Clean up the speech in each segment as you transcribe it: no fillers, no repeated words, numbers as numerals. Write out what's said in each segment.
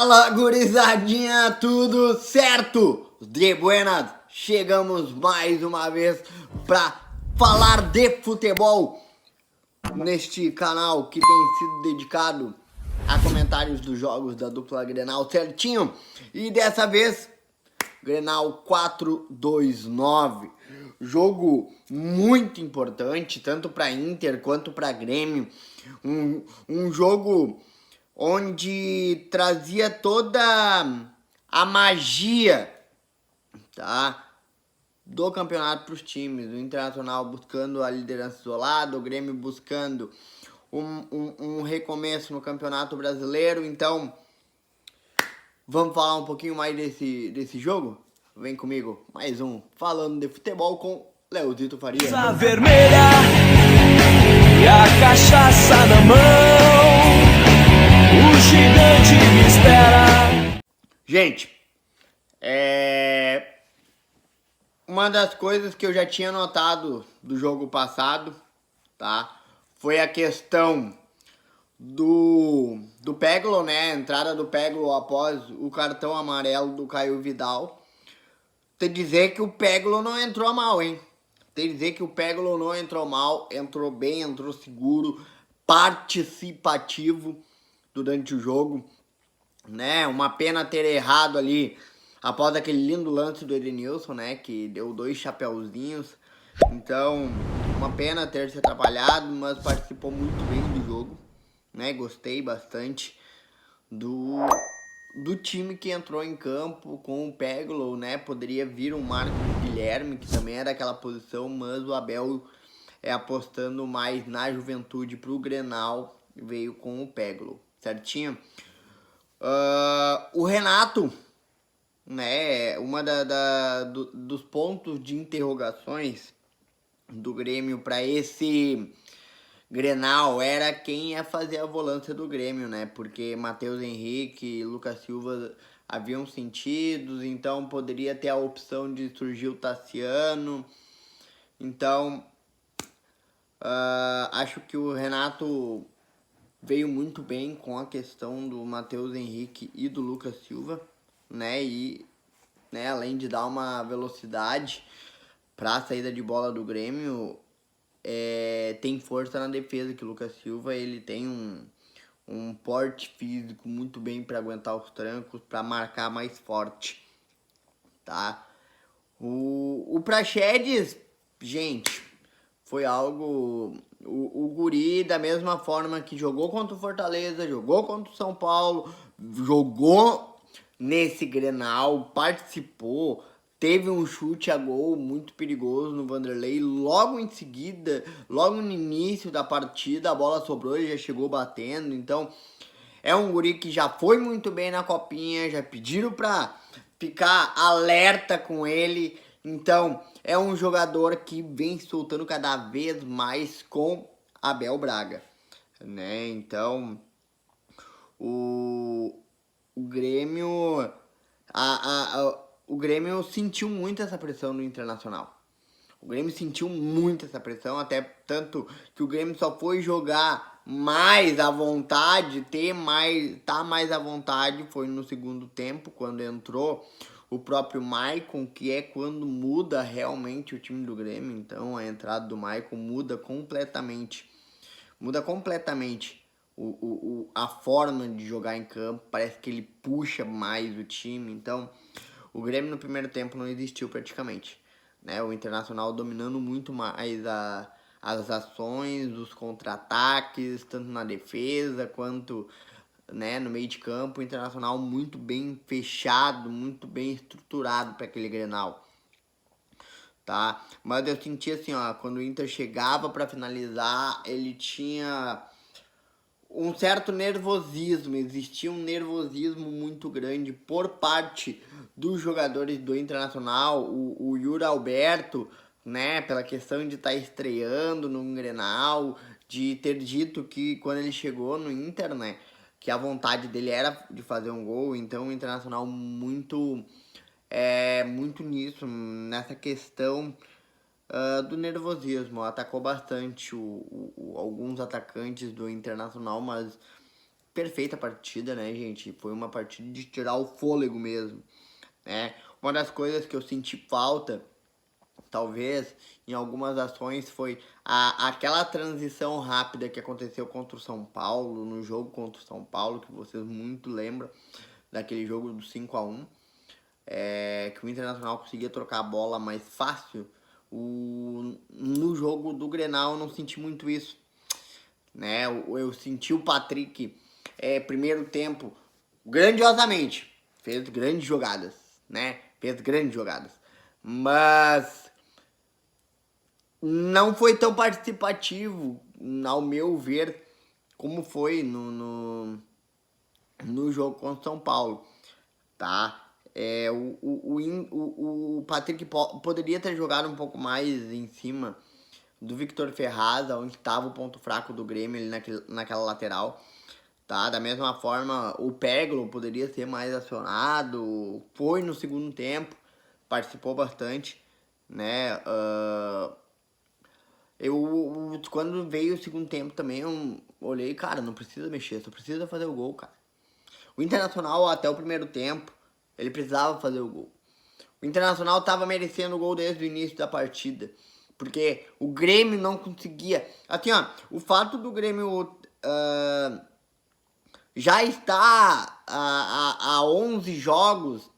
Fala, gurizadinha, tudo certo? De buenas, chegamos mais uma vez para falar de futebol neste canal que tem sido dedicado a comentários dos jogos da dupla Grenal certinho. E dessa vez, Grenal 429, jogo muito importante, tanto para Inter quanto para Grêmio, um jogo onde trazia toda a magia, tá, do campeonato para os times. O Internacional buscando a liderança isolada, o Grêmio buscando um recomeço no Campeonato Brasileiro. Então, vamos falar um pouquinho mais desse jogo? Vem comigo, mais um Falando de Futebol com Leozito Faria. A vermelha e a cachaça na mão, o gigante me espera. Gente, uma das coisas que eu já tinha notado do jogo passado, tá? Foi a questão do Peglo, né? A entrada do Peglo após o cartão amarelo do Caio Vidal. Tem que dizer que o Peglo não entrou mal, hein? Tem que dizer que o Peglo não entrou mal, entrou bem, entrou seguro, participativo durante o jogo, né? Uma pena ter errado ali após aquele lindo lance do Edenilson, né? Que deu 2 chapeuzinhos. Então, uma pena ter se atrapalhado, mas participou muito bem do jogo, né? Gostei bastante do time que entrou em campo com o Peglo, né? Poderia vir um Marcos Guilherme, que também era daquela posição, mas o Abel apostando mais na juventude pro Grenal, veio com o Peglo, certinho? O Renato, né? Dos pontos de interrogações do Grêmio para esse Grenal era quem ia fazer a volância do Grêmio, né? Porque Matheus Henrique e Lucas Silva haviam sentidos, então poderia ter a opção de surgir o Tassiano. Então, acho que o Renato veio muito bem com a questão do Matheus Henrique e do Lucas Silva, né? E, né, além de dar uma velocidade para a saída de bola do Grêmio, tem força na defesa, que o Lucas Silva ele tem um porte físico muito bem para aguentar os trancos, para marcar mais forte, tá? O Praxedes, gente, foi algo... O guri, da mesma forma que jogou contra o Fortaleza, jogou contra o São Paulo, jogou nesse Grenal, participou, teve um chute a gol muito perigoso no Vanderlei. Logo em seguida, logo no início da partida, a bola sobrou, ele já chegou batendo. Então, é um guri que já foi muito bem na copinha, já pediram pra ficar alerta com ele. Então, é um jogador que vem soltando cada vez mais com Abel Braga, né? Então, o Grêmio... o Grêmio sentiu muito essa pressão no Internacional. O Grêmio sentiu muito essa pressão, até tanto que o Grêmio só foi jogar mais à vontade, tá mais à vontade, foi no segundo tempo, quando entrou o próprio Maicon, que é quando muda realmente o time do Grêmio. Então a entrada do Maicon muda completamente a forma de jogar em campo. Parece que ele puxa mais o time. Então o Grêmio no primeiro tempo não existiu praticamente, né? O Internacional dominando muito mais as ações, os contra-ataques, tanto na defesa quanto, né, no meio de campo. O Internacional muito bem fechado, muito bem estruturado para aquele Grenal, tá? Mas eu senti assim, ó, quando o Inter chegava para finalizar, ele tinha um certo nervosismo, existia um nervosismo muito grande por parte dos jogadores do Internacional. O Yuri Alberto, né, pela questão de estar estreando no Grenal, de ter dito que quando ele chegou no Inter, né, que a vontade dele era de fazer um gol. Então o Internacional muito nisso, nessa questão do nervosismo. Atacou bastante alguns atacantes do Internacional, mas perfeita partida, né, gente? Foi uma partida de tirar o fôlego mesmo, né? Uma das coisas que eu senti falta, talvez, em algumas ações, foi aquela transição rápida que aconteceu contra o São Paulo, no jogo contra o São Paulo, que vocês muito lembram, daquele jogo do 5-1, que o Internacional conseguia trocar a bola mais fácil. No jogo do Grenal eu não senti muito isso, né? Eu senti o Patrick, primeiro tempo, grandiosamente, fez grandes jogadas, né? Fez grandes jogadas, mas não foi tão participativo, ao meu ver, como foi no jogo contra o São Paulo, tá? O Patrick poderia ter jogado um pouco mais em cima do Victor Ferraz, onde estava o ponto fraco do Grêmio ali naquela lateral, tá? Da mesma forma, o Peglo poderia ser mais acionado, foi no segundo tempo, participou bastante, né? Quando veio o segundo tempo também, eu olhei, cara, não precisa mexer, só precisa fazer o gol, cara. O Internacional, até o primeiro tempo, ele precisava fazer o gol. O Internacional estava merecendo o gol desde o início da partida. Porque o Grêmio não conseguia. Assim, ó, o fato do Grêmio já estar a 11 jogos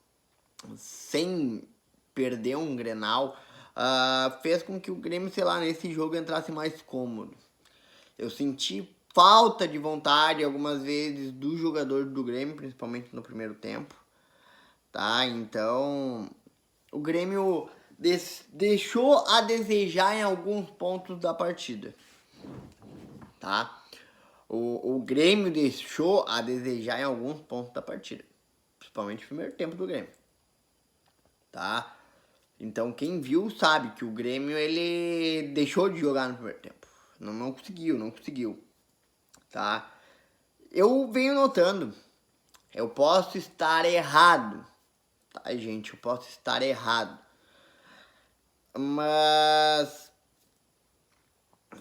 sem perder um Grenal fez com que o Grêmio, sei lá, nesse jogo entrasse mais cômodo. Eu senti falta de vontade algumas vezes do jogador do Grêmio, principalmente no primeiro tempo, tá? Então, o Grêmio deixou a desejar em alguns pontos da partida, tá? O Grêmio deixou a desejar em alguns pontos da partida, principalmente no primeiro tempo do Grêmio, tá? Então, quem viu sabe que o Grêmio, ele deixou de jogar no primeiro tempo. Não conseguiu, tá? Eu venho notando, eu posso estar errado, tá, gente? Eu posso estar errado. Mas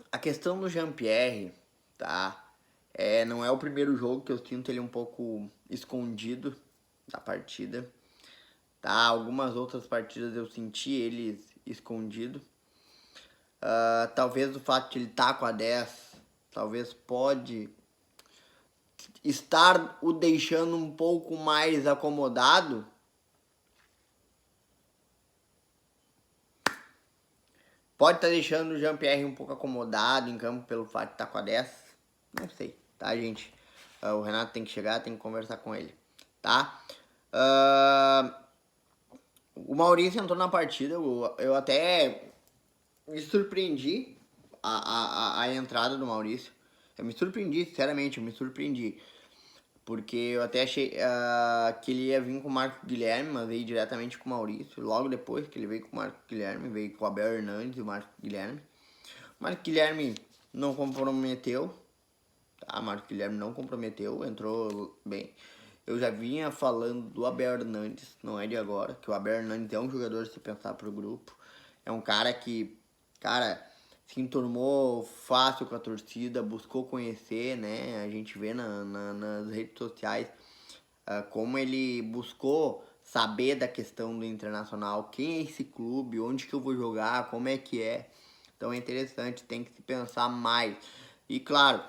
a questão do Jean-Pierre, tá? Não é o primeiro jogo que eu sinto ele um pouco escondido da partida, tá? Algumas outras partidas eu senti ele escondido. Talvez o fato de ele estar com a 10, talvez pode estar o deixando um pouco mais acomodado. Pode estar deixando o Jean-Pierre um pouco acomodado em campo pelo fato de estar com a 10. Não sei, tá, gente? O Renato tem que chegar, tem que conversar com ele, tá? O Maurício entrou na partida, eu até me surpreendi a entrada do Maurício. Eu me surpreendi, sinceramente, eu me surpreendi. Porque eu até achei que ele ia vir com o Marco Guilherme, mas veio diretamente com o Maurício. Logo depois que ele veio com o Marco Guilherme, veio com o Abel Hernandes e o Marco Guilherme. O Marco Guilherme não comprometeu, tá? O Marco Guilherme não comprometeu, entrou bem. Eu já vinha falando do Abel Hernandes, não é de agora, que o Abel Hernandes é um jogador a se pensar pro grupo. É um cara que, cara, se enturmou fácil com a torcida, buscou conhecer, né? A gente vê nas redes sociais como ele buscou saber da questão do Internacional, quem é esse clube, onde que eu vou jogar, como é que é. Então é interessante, tem que se pensar mais. E claro,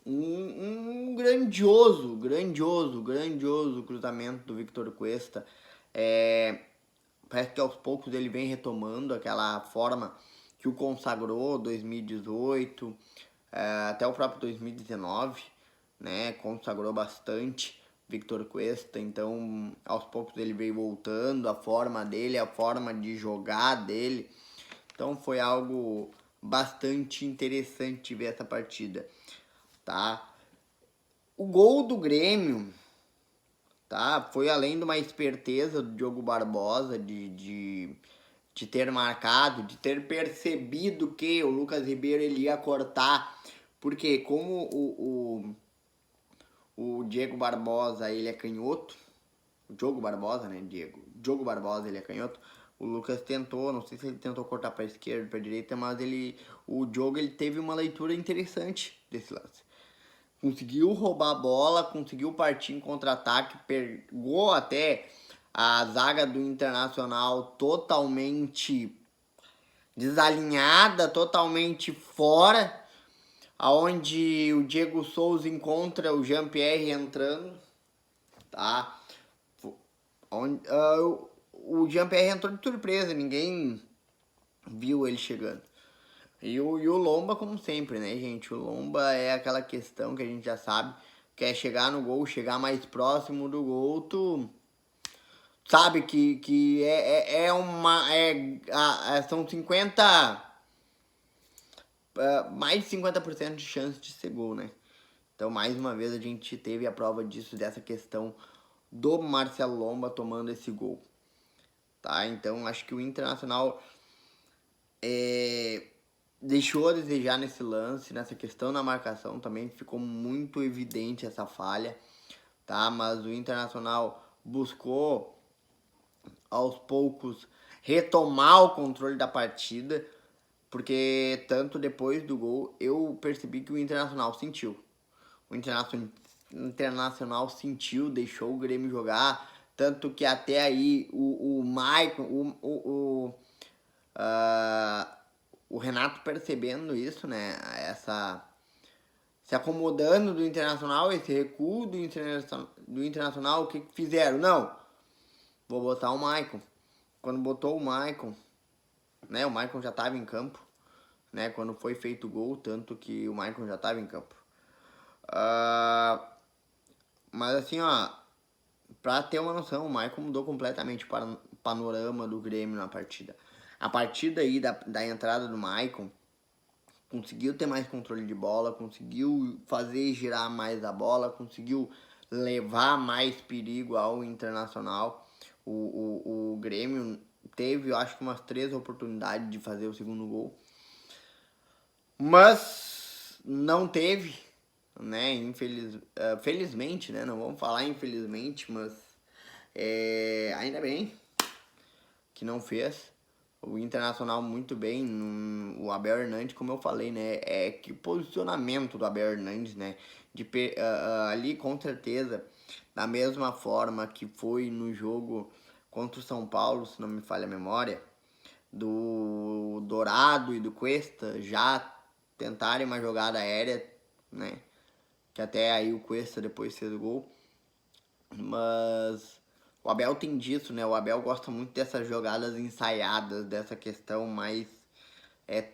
um grandioso cruzamento do Victor Cuesta. Parece que aos poucos ele vem retomando aquela forma que o consagrou 2018, até o próprio 2019, né? Consagrou bastante Victor Cuesta, então aos poucos ele veio voltando, a forma dele, a forma de jogar dele. Então foi algo bastante interessante ver essa partida, tá? O gol do Grêmio, tá? Foi além de uma esperteza do Diogo Barbosa de ter marcado, de ter percebido que o Lucas Ribeiro ele ia cortar, porque como o Diego Barbosa ele é canhoto, o Diogo Barbosa, né, Diogo Barbosa ele é canhoto, o Lucas tentou, não sei se ele tentou cortar para esquerda, para direita, mas o Diogo ele teve uma leitura interessante desse lance. conseguiu roubar a bola, conseguiu partir em contra-ataque, pegou até a zaga do Internacional totalmente desalinhada, totalmente fora, aonde o Diego Souza encontra o Jean-Pierre entrando, tá? O Jean-Pierre entrou de surpresa, ninguém viu ele chegando. E o Lomba, como sempre, né, gente? O Lomba é aquela questão que a gente já sabe, que é chegar no gol, chegar mais próximo do gol, tu sabe que são 50, mais de 50% de chance de ser gol, né? Então, mais uma vez, a gente teve a prova disso, dessa questão do Marcelo Lomba tomando esse gol, tá? Então, acho que o Internacional deixou a desejar nesse lance, nessa questão da marcação também, ficou muito evidente essa falha, tá? Mas o Internacional buscou, aos poucos, retomar o controle da partida, porque tanto depois do gol, eu percebi que o Internacional sentiu. O Internacional sentiu, deixou o Grêmio jogar, tanto que até aí o Maicon, o Renato percebendo isso, né, se acomodando do Internacional, esse recuo do Internacional, o que fizeram? Não, vou botar o Maicon. Quando botou o Maicon, né, o Maicon já estava em campo, né, quando foi feito o gol, tanto que o Maicon já estava em campo. Mas assim, ó, pra ter uma noção, o Maicon mudou completamente o panorama do Grêmio na partida. A partir daí, da entrada do Maicon, conseguiu ter mais controle de bola, conseguiu fazer girar mais a bola, conseguiu levar mais perigo ao Internacional. O Grêmio teve, eu acho que umas 3 oportunidades de fazer o segundo gol, mas não teve, né? Felizmente, né? Não vamos falar infelizmente, mas ainda bem que não fez. O Internacional muito bem, o Abel Hernandes, como eu falei, né? Que posicionamento do Abel Hernandes, né? Ali, com certeza, da mesma forma que foi no jogo contra o São Paulo, se não me falha a memória, do Dourado e do Cuesta já tentarem uma jogada aérea, né? Que até aí o Cuesta depois fez o gol. Mas o Abel tem disso, né? O Abel gosta muito dessas jogadas ensaiadas, dessa questão mais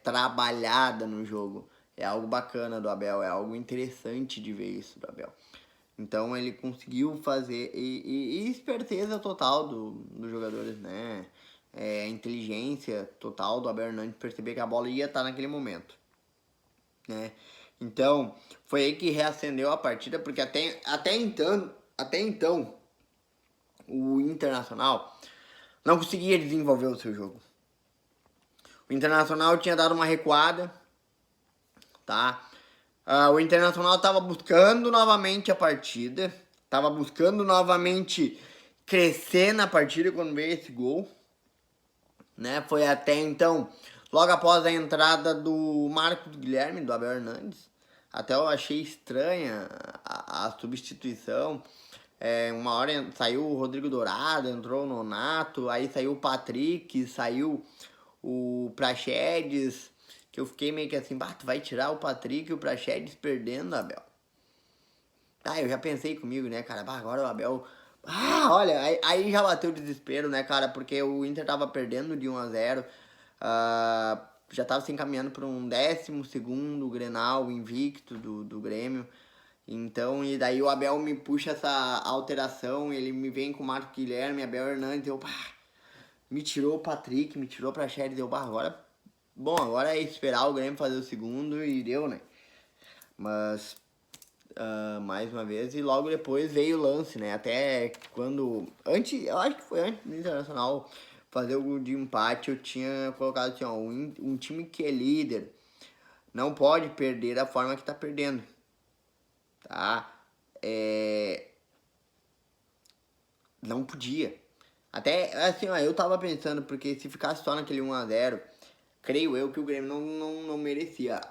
trabalhada no jogo. É algo bacana do Abel, é algo interessante de ver isso do Abel. Então ele conseguiu fazer, e esperteza total dos jogadores, né? Inteligência total do Abel Hernandes perceber que a bola ia estar naquele momento, né? Então, foi aí que reacendeu a partida, porque até então o Internacional não conseguia desenvolver o seu jogo. O Internacional tinha dado uma recuada, tá? O Internacional estava buscando novamente a partida, estava buscando novamente crescer na partida quando veio esse gol, né? Foi até então, logo após a entrada do Marcos Guilherme, do Abel Hernandes. Até eu achei estranha a substituição. Uma hora saiu o Rodrigo Dourado, entrou o Nonato, aí saiu o Patrick, saiu o Praxedes, que eu fiquei meio que assim, tu vai tirar o Patrick e o Praxedes perdendo, Abel. Eu já pensei comigo, né, cara, agora o Abel... olha, aí já bateu o desespero, né, cara, porque o Inter tava perdendo de 1-0, já tava se encaminhando para um 12º Grenal invicto do Grêmio. Então, e daí o Abel me puxa essa alteração, ele me vem com o Marcos Guilherme, Abel Hernandes, me tirou o Patrick, me tirou pra Praxedes, agora é esperar o Grêmio fazer o segundo e deu, né? Mas, mais uma vez, e logo depois veio o lance, né? Até quando, eu acho que foi antes do Internacional fazer o gol de empate, eu tinha colocado assim, um time que é líder não pode perder da forma que tá perdendo. Tá? Não podia. Até, assim, eu tava pensando, porque se ficasse só naquele 1-0, creio eu que o Grêmio não merecia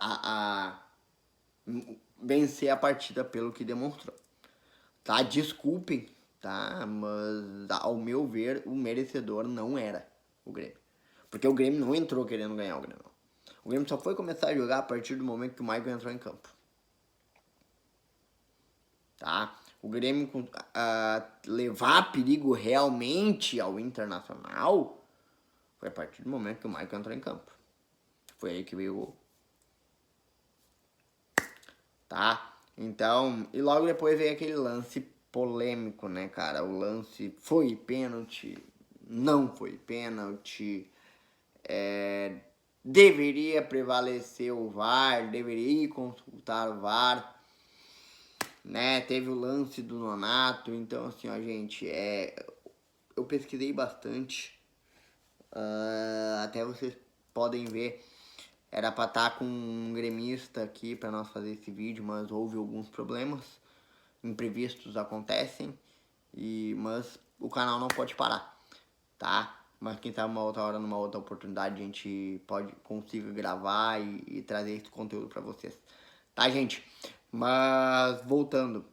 vencer a partida pelo que demonstrou. Tá? Desculpem, tá? Mas ao meu ver, o merecedor não era o Grêmio. Porque o Grêmio não entrou querendo ganhar o Grêmio. O Grêmio só foi começar a jogar a partir do momento que o Michael entrou em campo. Tá? O Grêmio levar perigo realmente ao Internacional foi a partir do momento que o Michael entrou em campo. Foi aí que veio o gol. Tá? Então, e logo depois veio aquele lance polêmico, né, cara? O lance foi pênalti, não foi pênalti, deveria prevalecer o VAR, deveria consultar o VAR, né? Teve o lance do Nonato, então assim, ó, gente, eu pesquisei bastante, até vocês podem ver. Era pra estar com um gremista aqui pra nós fazer esse vídeo, mas houve alguns problemas. Imprevistos acontecem, mas o canal não pode parar, tá? Mas quem sabe uma outra hora, numa outra oportunidade, a gente consiga gravar e trazer esse conteúdo pra vocês. Tá, gente? Mas voltando,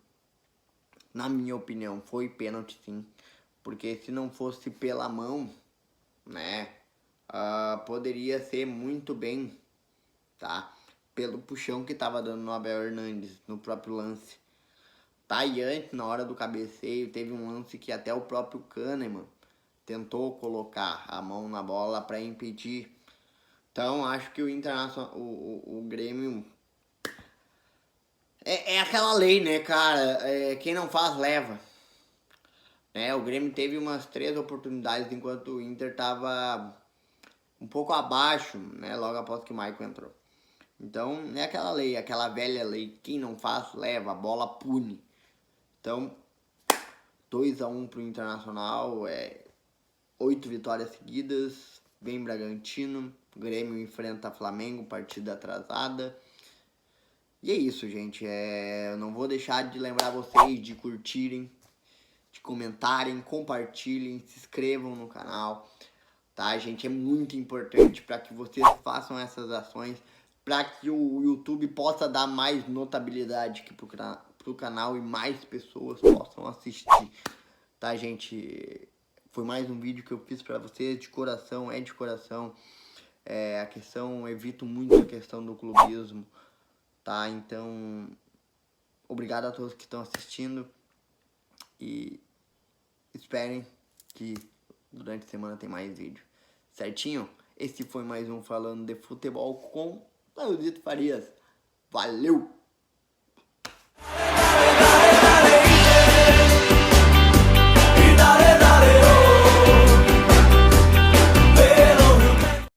na minha opinião, foi pênalti sim. Porque se não fosse pela mão, né? Poderia ser muito bem, tá? Pelo puxão que tava dando no Abel Hernandes no próprio lance. Tá, e antes, na hora do cabeceio, teve um lance que até o próprio Kahneman tentou colocar a mão na bola para impedir. Então, acho que o Internacional, o Grêmio... É aquela lei, né, cara? Quem não faz, leva. O Grêmio teve umas 3 oportunidades enquanto o Inter tava um pouco abaixo, né, logo após que o Michael entrou. Então, é aquela lei, aquela velha lei. Quem não faz, leva. A bola pune. Então, 2-1 pro Internacional, 8 vitórias seguidas, vem Bragantino, Grêmio enfrenta Flamengo, partida atrasada. E é isso, gente, eu não vou deixar de lembrar vocês de curtirem, de comentarem, compartilhem, se inscrevam no canal, tá, gente? É muito importante para que vocês façam essas ações, para que o YouTube possa dar mais notabilidade aqui pro canal e mais pessoas possam assistir, tá, gente? Foi mais um vídeo que eu fiz pra vocês, de coração, de coração. A questão, evito muito a questão do clubismo, tá? Então, obrigado a todos que estão assistindo e esperem que durante a semana tem mais vídeo, certinho? Esse foi mais um Falando de Futebol com Leozito Farias. Valeu!